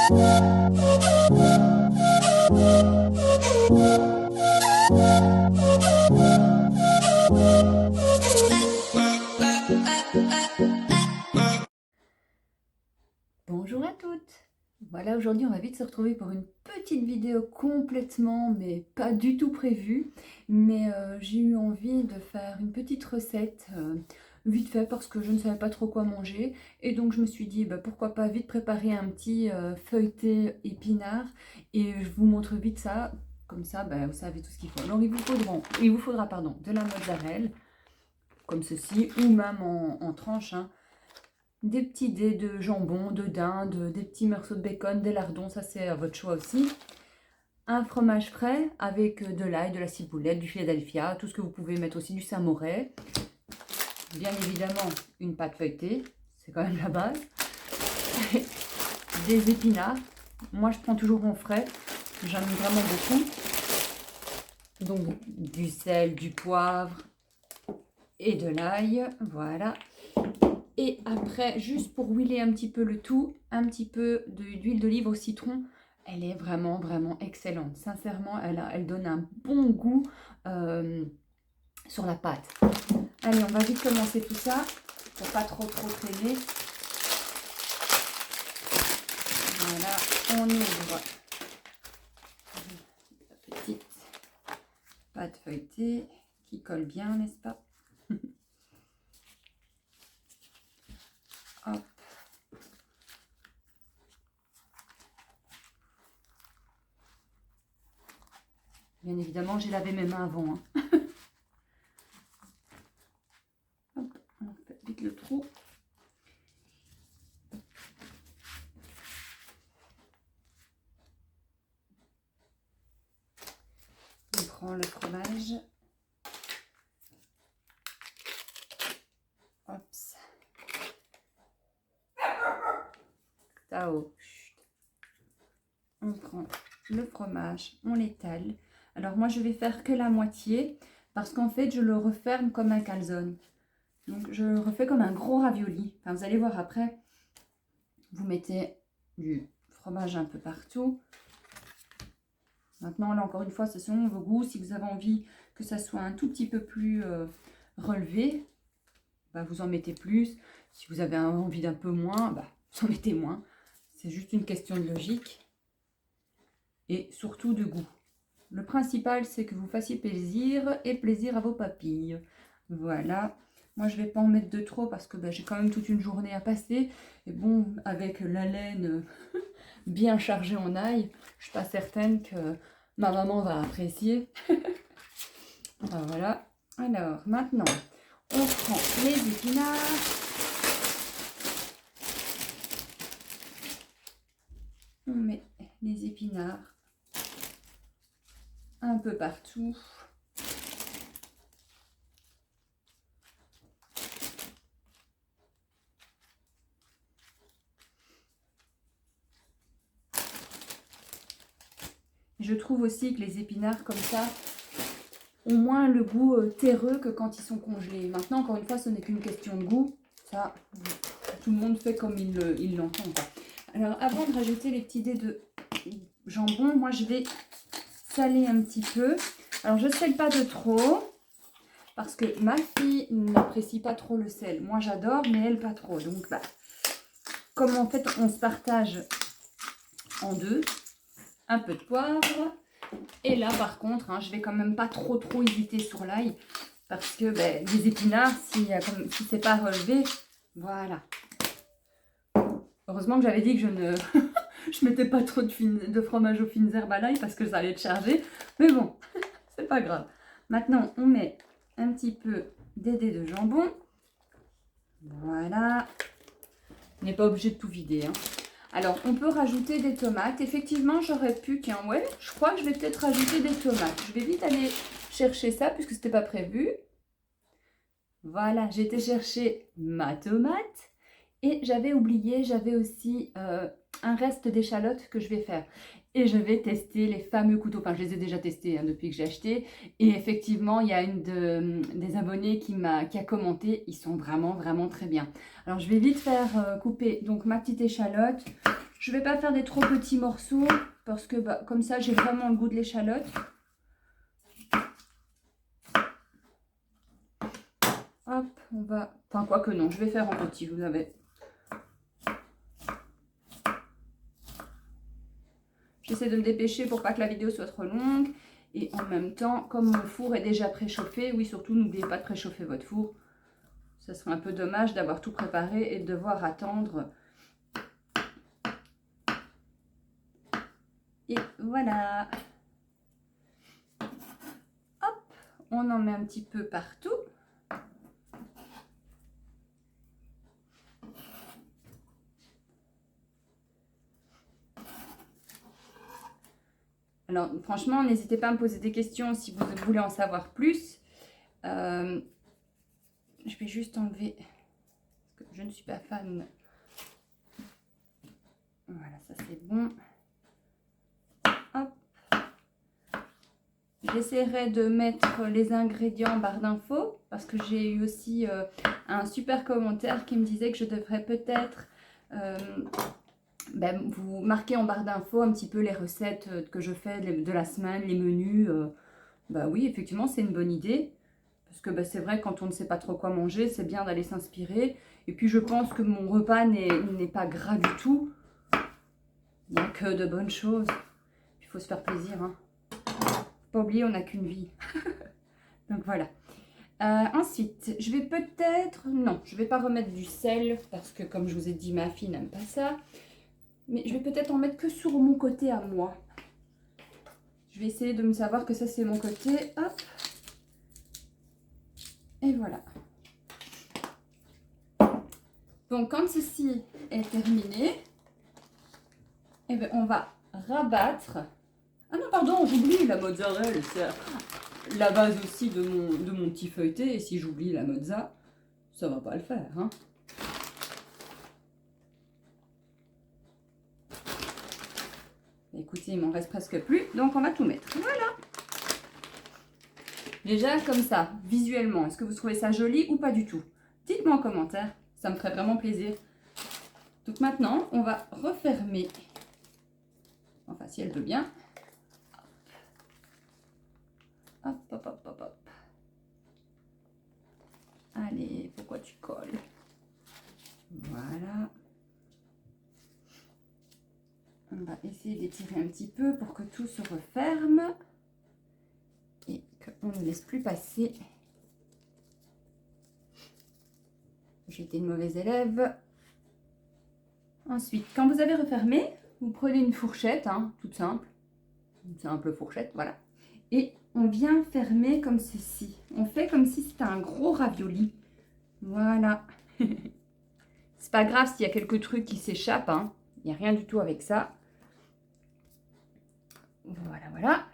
Bonjour à toutes! Voilà, aujourd'hui on va vite se retrouver pour une petite vidéo complètement, mais pas du tout prévue. Mais j'ai eu envie de faire une petite recette vite fait parce que je ne savais pas trop quoi manger. Et donc je me suis dit, pourquoi pas vite préparer un petit feuilleté épinard. Et je vous montre vite ça, comme ça vous savez tout ce qu'il faut. Alors il vous faudra de la mozzarella, comme ceci, ou même en tranches, hein. Des petits dés de jambon, de dinde, des petits morceaux de bacon, des lardons, ça c'est à votre choix aussi. Un fromage frais avec de l'ail, de la ciboulette, du Philadelphia, tout ce que vous pouvez mettre aussi, du Saint-Moré. Bien évidemment, une pâte feuilletée, c'est quand même la base. Des épinards, moi je prends toujours en frais, j'en aime vraiment beaucoup. Donc du sel, du poivre et de l'ail, voilà. Et après, juste pour huiler un petit peu le tout, un petit peu d'huile d'olive au citron. Elle est vraiment, vraiment excellente. Sincèrement, elle donne un bon goût sur la pâte. Allez, on va vite commencer tout ça pour pas trop traîner. Voilà, on ouvre la petite pâte feuilletée qui colle bien, n'est-ce pas? Hop. Bien évidemment, j'ai lavé mes mains avant. Hein. Hop, on fait vite le trou. On prend le fromage. Hop. Tao. On prend le fromage, on l'étale. Alors moi je vais faire que la moitié parce qu'en fait je le referme comme un calzone. Donc je le refais comme un gros ravioli. Enfin, vous allez voir après. Vous mettez du fromage un peu partout. Maintenant là encore une fois c'est selon vos goûts. Si vous avez envie que ça soit un tout petit peu plus relevé, vous en mettez plus. Si vous avez envie d'un peu moins, vous en mettez moins. C'est juste une question de logique. Et surtout de goût. Le principal, c'est que vous fassiez plaisir et plaisir à vos papilles. Voilà. Moi, je ne vais pas en mettre de trop parce que j'ai quand même toute une journée à passer. Et bon, avec la laine bien chargée en ail, je ne suis pas certaine que ma maman va apprécier. Voilà. Alors, maintenant, on prend les épinards. On met les épinards un peu partout. Je trouve aussi que les épinards comme ça ont moins le goût terreux que quand ils sont congelés. Maintenant, encore une fois, ce n'est qu'une question de goût. Ça, tout le monde fait comme il l'entend. Alors, avant de rajouter les petits dés de jambon, moi, je vais saler un petit peu. Alors, je ne sale pas de trop parce que ma fille n'apprécie pas trop le sel. Moi, j'adore, mais elle, pas trop. Donc, comme en fait, on se partage en deux, un peu de poivre. Et là, par contre, je vais quand même pas trop hésiter sur l'ail. Parce que les épinards, si c'est pas relevé, voilà. Heureusement que j'avais dit que je ne je mettais pas trop de fromage aux fines herbes à l'ail parce que ça allait être chargé. Mais bon, c'est pas grave. Maintenant, on met un petit peu des dés de jambon. Voilà. On n'est pas obligé de tout vider. Hein. Alors, on peut rajouter des tomates. Effectivement, j'aurais pu, tiens, ouais, je crois que je vais peut-être rajouter des tomates. Je vais vite aller chercher ça puisque ce n'était pas prévu. Voilà, j'ai été chercher ma tomate. Et j'avais oublié, j'avais aussi un reste d'échalotes que je vais faire. Et je vais tester les fameux couteaux. Enfin, je les ai déjà testés depuis que j'ai acheté. Et effectivement, il y a une des abonnés qui a commenté. Ils sont vraiment, vraiment très bien. Alors, je vais vite faire couper donc ma petite échalote. Je ne vais pas faire des trop petits morceaux parce que bah, comme ça, j'ai vraiment le goût de l'échalote. Hop, on va... Enfin, quoi que non, je vais faire en petit, vous avez... J'essaie de me dépêcher pour pas que la vidéo soit trop longue. Et en même temps, comme mon four est déjà préchauffé, oui, surtout, n'oubliez pas de préchauffer votre four. Ça serait un peu dommage d'avoir tout préparé et de devoir attendre. Et voilà. Hop, on en met un petit peu partout. Alors, franchement, n'hésitez pas à me poser des questions si vous voulez en savoir plus. Je vais juste enlever, parce que je ne suis pas fan. Voilà, ça c'est bon. Hop. J'essaierai de mettre les ingrédients en barre d'infos, parce que j'ai eu aussi un super commentaire qui me disait que je devrais peut-être... vous marquez en barre d'infos un petit peu les recettes que je fais de la semaine, les menus. Bah oui, effectivement, c'est une bonne idée. Parce que bah, c'est vrai, quand on ne sait pas trop quoi manger, c'est bien d'aller s'inspirer. Et puis, je pense que mon repas n'est pas gras du tout. Il n'y a que de bonnes choses. Il faut se faire plaisir. Hein. Faut pas oublier, on n'a qu'une vie. Donc, voilà. Ensuite, je vais peut-être... Non, je ne vais pas remettre du sel. Parce que, comme je vous ai dit, ma fille n'aime pas ça. Mais je vais peut-être en mettre que sur mon côté à moi. Je vais essayer de me savoir que ça, c'est mon côté. Hop. Et voilà. Donc, quand ceci est terminé, eh bien, on va rabattre. Ah non, pardon, j'oublie la mozzarella. C'est la base aussi de mon petit feuilleté. Et si j'oublie la mozza, ça va pas le faire. Hein. Écoutez, il m'en reste presque plus. Donc, on va tout mettre. Voilà. Déjà, comme ça, visuellement, est-ce que vous trouvez ça joli ou pas du tout? Dites-moi en commentaire. Ça me ferait vraiment plaisir. Donc maintenant, on va refermer. Enfin, si elle veut bien. Hop, hop, hop, hop, hop. Allez, pourquoi tu colles? Voilà. On va essayer d'étirer un petit peu pour que tout se referme. Et qu'on ne laisse plus passer. J'ai été une mauvaise élève. Ensuite, quand vous avez refermé, vous prenez une fourchette, hein, toute simple. Une simple fourchette, voilà. Et on vient fermer comme ceci. On fait comme si c'était un gros ravioli. Voilà. C'est pas grave s'il y a quelques trucs qui s'échappent. Hein. Il n'y a rien du tout avec ça. Voilà, voilà.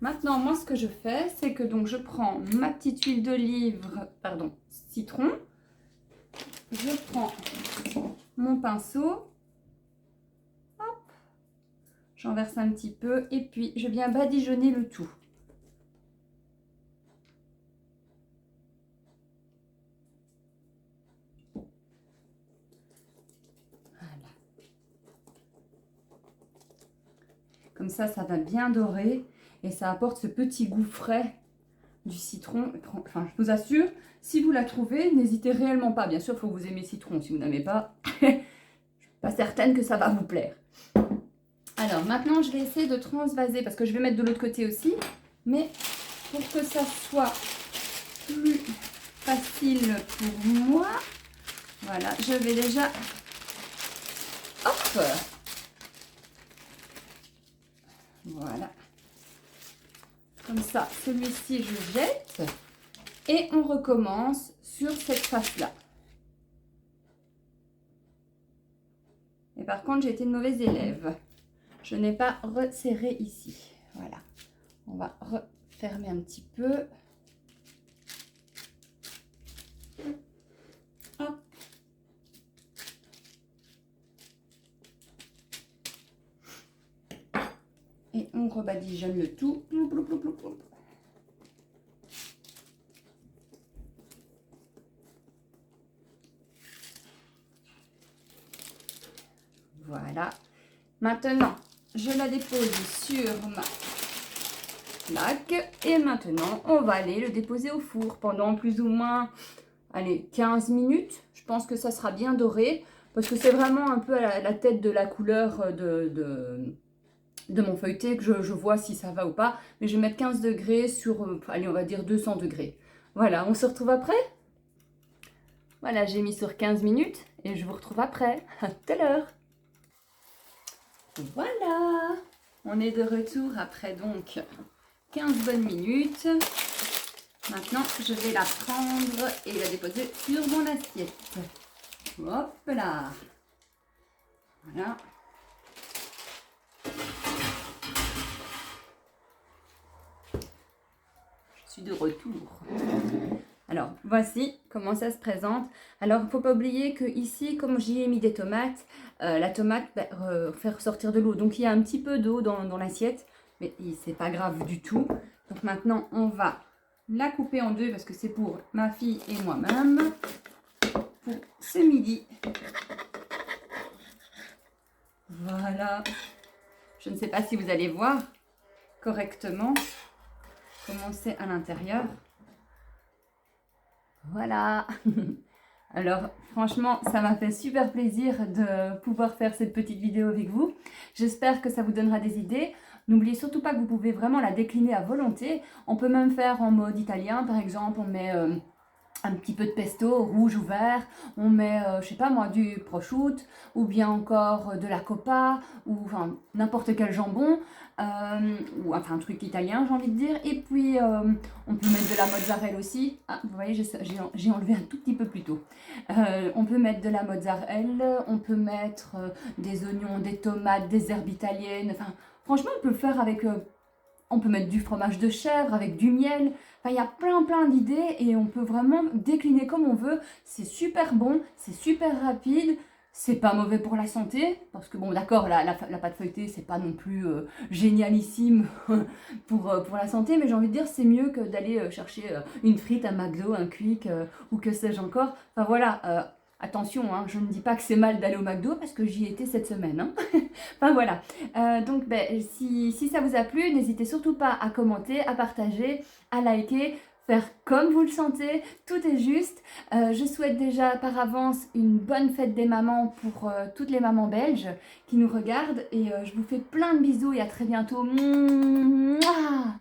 Maintenant, moi, ce que je fais, c'est que donc je prends ma petite huile d'olive, pardon, citron. Je prends mon pinceau. Hop. J'en verse un petit peu et puis je viens badigeonner le tout. Voilà. Comme ça va bien dorer et ça apporte ce petit goût frais du citron. Enfin, je vous assure, si vous la trouvez, n'hésitez réellement pas. Bien sûr, il faut que vous aimez le citron. Si vous n'aimez pas, je ne suis pas certaine que ça va vous plaire. Alors, maintenant, je vais essayer de transvaser parce que je vais mettre de l'autre côté aussi. Mais pour que ça soit plus facile pour moi, voilà, je vais déjà... Hop! Voilà. Comme ça, celui-ci, je jette. Et on recommence sur cette face-là. Et par contre, j'ai été une mauvaise élève. Je n'ai pas resserré ici. Voilà. On va refermer un petit peu. Hop. Et on rebadigeonne le tout. Voilà. Maintenant, je la dépose sur ma plaque. Et maintenant, on va aller le déposer au four pendant plus ou moins, allez, 15 minutes. Je pense que ça sera bien doré. Parce que c'est vraiment un peu à la tête de la couleur de mon feuilleté que je vois si ça va ou pas. Mais je vais mettre 15 degrés sur, allez, on va dire 200 degrés. Voilà, on se retrouve après. Voilà, j'ai mis sur 15 minutes et je vous retrouve après. À tout à l'heure. Voilà, on est de retour après donc 15 bonnes minutes. Maintenant, je vais la prendre et la déposer sur mon assiette. Hop là. Voilà. Je suis de retour. Alors, voici comment ça se présente. Alors, il ne faut pas oublier que ici, comme j'y ai mis des tomates, la tomate fait ressortir de l'eau. Donc, il y a un petit peu d'eau dans l'assiette, mais c'est pas grave du tout. Donc, maintenant, on va la couper en deux parce que c'est pour ma fille et moi-même pour ce midi. Voilà. Je ne sais pas si vous allez voir correctement comment c'est à l'intérieur. Voilà. Alors franchement, ça m'a fait super plaisir de pouvoir faire cette petite vidéo avec vous. J'espère que ça vous donnera des idées. N'oubliez surtout pas que vous pouvez vraiment la décliner à volonté. On peut même faire en mode italien, par exemple, on met un petit peu de pesto, rouge ou vert, on met, je sais pas moi, du prosciutto, ou bien encore de la coppa, ou enfin n'importe quel jambon, ou enfin un truc italien j'ai envie de dire, et puis on peut mettre de la mozzarella aussi. Ah, vous voyez, j'ai enlevé un tout petit peu plus tôt. On peut mettre de la mozzarella, on peut mettre des oignons, des tomates, des herbes italiennes, enfin franchement on peut le faire avec... on peut mettre du fromage de chèvre avec du miel. Enfin, il y a plein d'idées et on peut vraiment décliner comme on veut. C'est super bon, c'est super rapide. C'est pas mauvais pour la santé. Parce que bon, d'accord, la pâte feuilletée, c'est pas non plus génialissime pour la santé. Mais j'ai envie de dire, c'est mieux que d'aller chercher une frite, un McDo, un Quick ou que sais-je encore. Enfin voilà. Attention, hein, je ne dis pas que c'est mal d'aller au McDo parce que j'y étais cette semaine. Hein. Enfin voilà. Donc si ça vous a plu, n'hésitez surtout pas à commenter, à partager, à liker, faire comme vous le sentez. Tout est juste. Je souhaite déjà par avance une bonne fête des mamans pour toutes les mamans belges qui nous regardent. Et je vous fais plein de bisous et à très bientôt. Mouah.